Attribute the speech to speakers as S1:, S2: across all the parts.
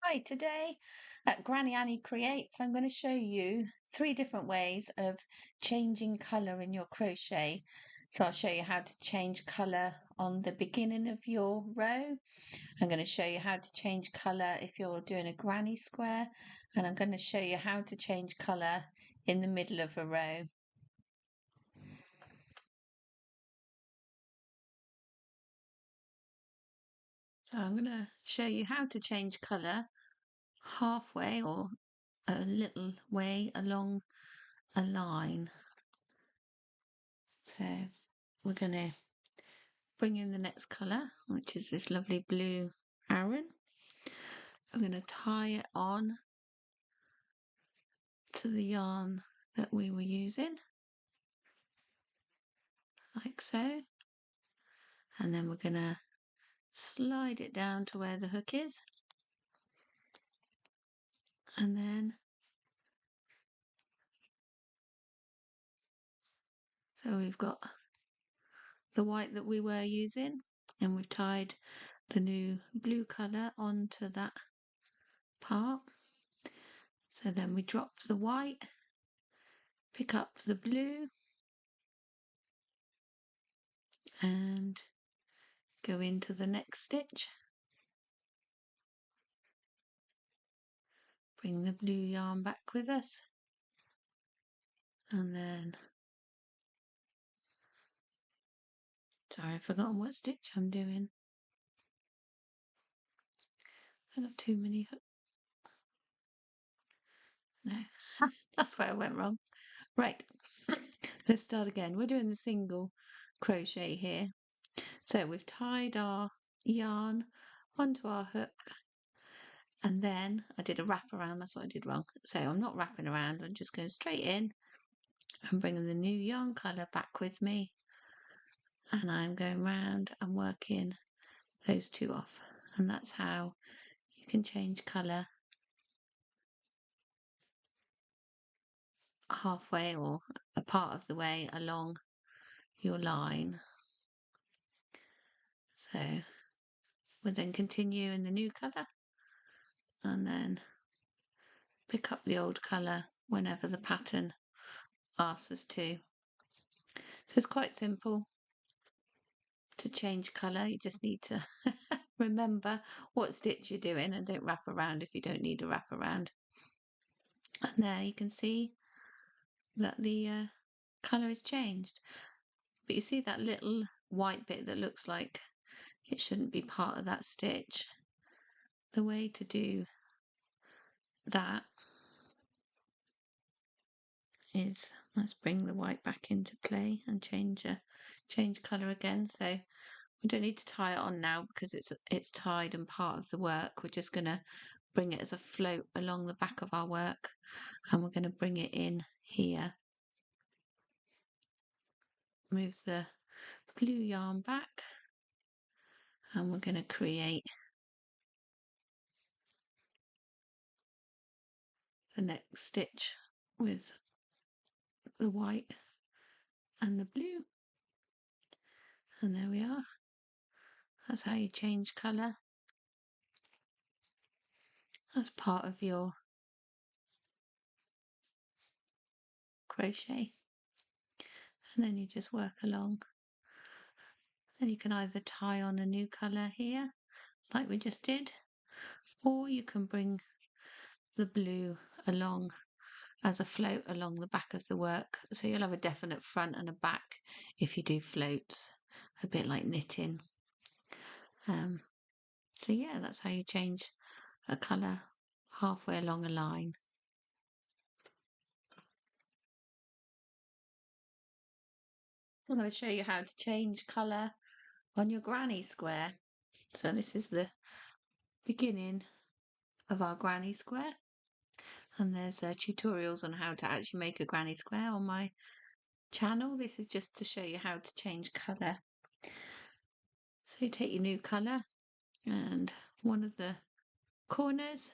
S1: Hi, today at Granny Annie Creates, I'm going to show you 3 different ways of changing colour in your crochet. So I'll show you how to change colour on the beginning of your row. I'm going to show you how to change colour if you're doing a granny square. And I'm going to show you how to change colour in the middle of a row. So I'm going to show you how to change colour halfway or a little way along a line. So we're going to bring in the next colour, which is this lovely blue Aran. I'm going to tie it on to the yarn that we were using, like so. And then we're going to slide it down to where the hook is. And then, so we've got the white that we were using, and we've tied the new blue colour onto that part. So then we drop the white, pick up the blue, and go into the next stitch. Bring the blue yarn back with us, and then, sorry, I've forgotten what stitch I'm doing. I got too many hooks. No, that's where I went wrong. Right, let's start again. We're doing the single crochet here. So we've tied our yarn onto our hook, and then I did a wrap around. That's what I did wrong. So I'm not wrapping around, I'm just going straight in and bringing the new yarn colour back with me, and I'm going round and working those two off. And that's how you can change colour halfway or a part of the way along your line. So we'll then continue in the new colour and then pick up the old colour whenever the pattern asks us to. So it's quite simple to change colour. You just need to remember what stitch you're doing and don't wrap around if you don't need a wrap around. And there you can see that the colour is changed. But you see that little white bit that looks like it shouldn't be part of that stitch. The way to do that is, let's bring the white back into play and change colour again. So we don't need to tie it on now because it's tied and part of the work. We're just going to bring it as a float along the back of our work, and we're going to bring it in here. Move the blue yarn back, and we're going to create the next stitch with the white and the blue. And there we are. That's how you change colour as part of your crochet. And then you just work along. And you can either tie on a new colour here, like we just did, or you can bring the blue along as a float along the back of the work. So you'll have a definite front and a back if you do floats, a bit like knitting. So yeah, that's how you change a colour halfway along a line. I'm going to show you how to change colour on your granny square. So this is the beginning of our granny square, and there's tutorials on how to actually make a granny square on my channel. This is just to show you how to change colour. So you take your new colour and one of the corners,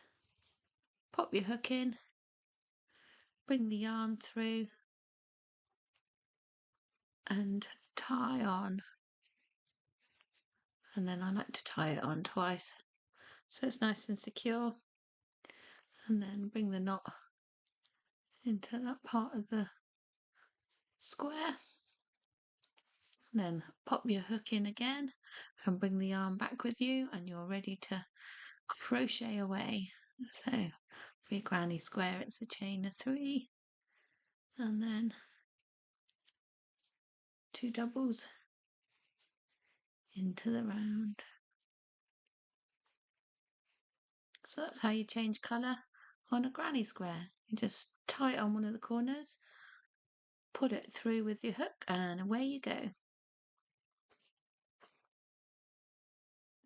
S1: pop your hook in, bring the yarn through and tie on. And then I like to tie it on twice so it's nice and secure. and then bring the knot into that part of the square. Then pop your hook in again and bring the yarn back with you, and you're ready to crochet away. So for your granny square, it's a chain of 3 and then 2 doubles into the round. So that's how you change colour on a granny square. You just tie it on one of the corners, put it through with your hook, and away you go.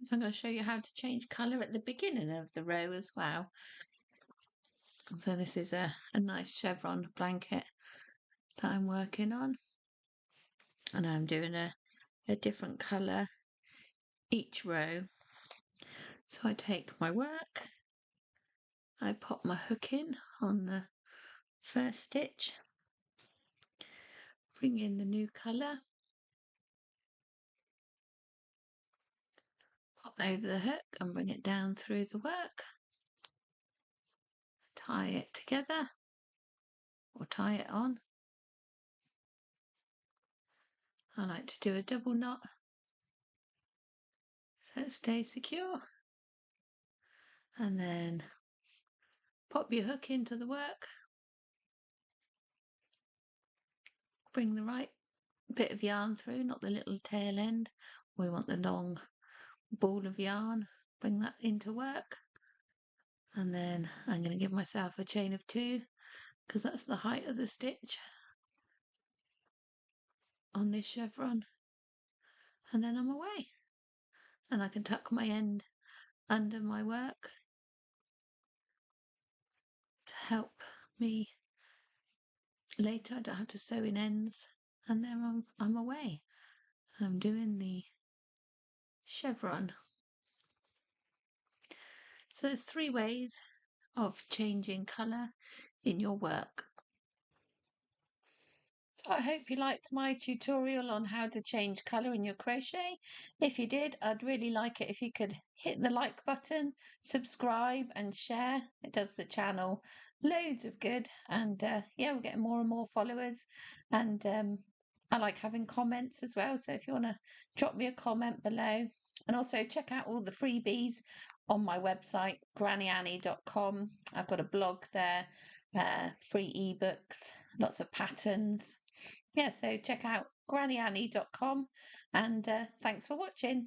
S1: So I'm going to show you how to change colour at the beginning of the row as well. So this is a nice chevron blanket that I'm working on, and I'm doing a different colour each row. So I take my work, I pop my hook in on the first stitch, bring in the new colour, pop over the hook and bring it down through the work, tie it together or tie it on. I like to do a double knot so it stays secure, and then pop your hook into the work, bring the right bit of yarn through, not the little tail end. We want the long ball of yarn. Bring that into work, and then I'm going to give myself a chain of 2 because that's the height of the stitch on this chevron, and then I'm away, and I can tuck my end under my work to help me later. I don't have to sew in ends, and then I'm away. I'm doing the chevron. So there's 3 ways of changing colour in your work. So I hope you liked my tutorial on how to change colour in your crochet. If you did, I'd really like it if you could hit the like button, subscribe and share. It does the channel loads of good, and yeah, we're getting more and more followers, and I like having comments as well. So if you want to drop me a comment below, and also check out all the freebies on my website, grannyanie.com. I've got a blog there, free ebooks, lots of patterns. Yeah, so check out grannyanie.com, and thanks for watching.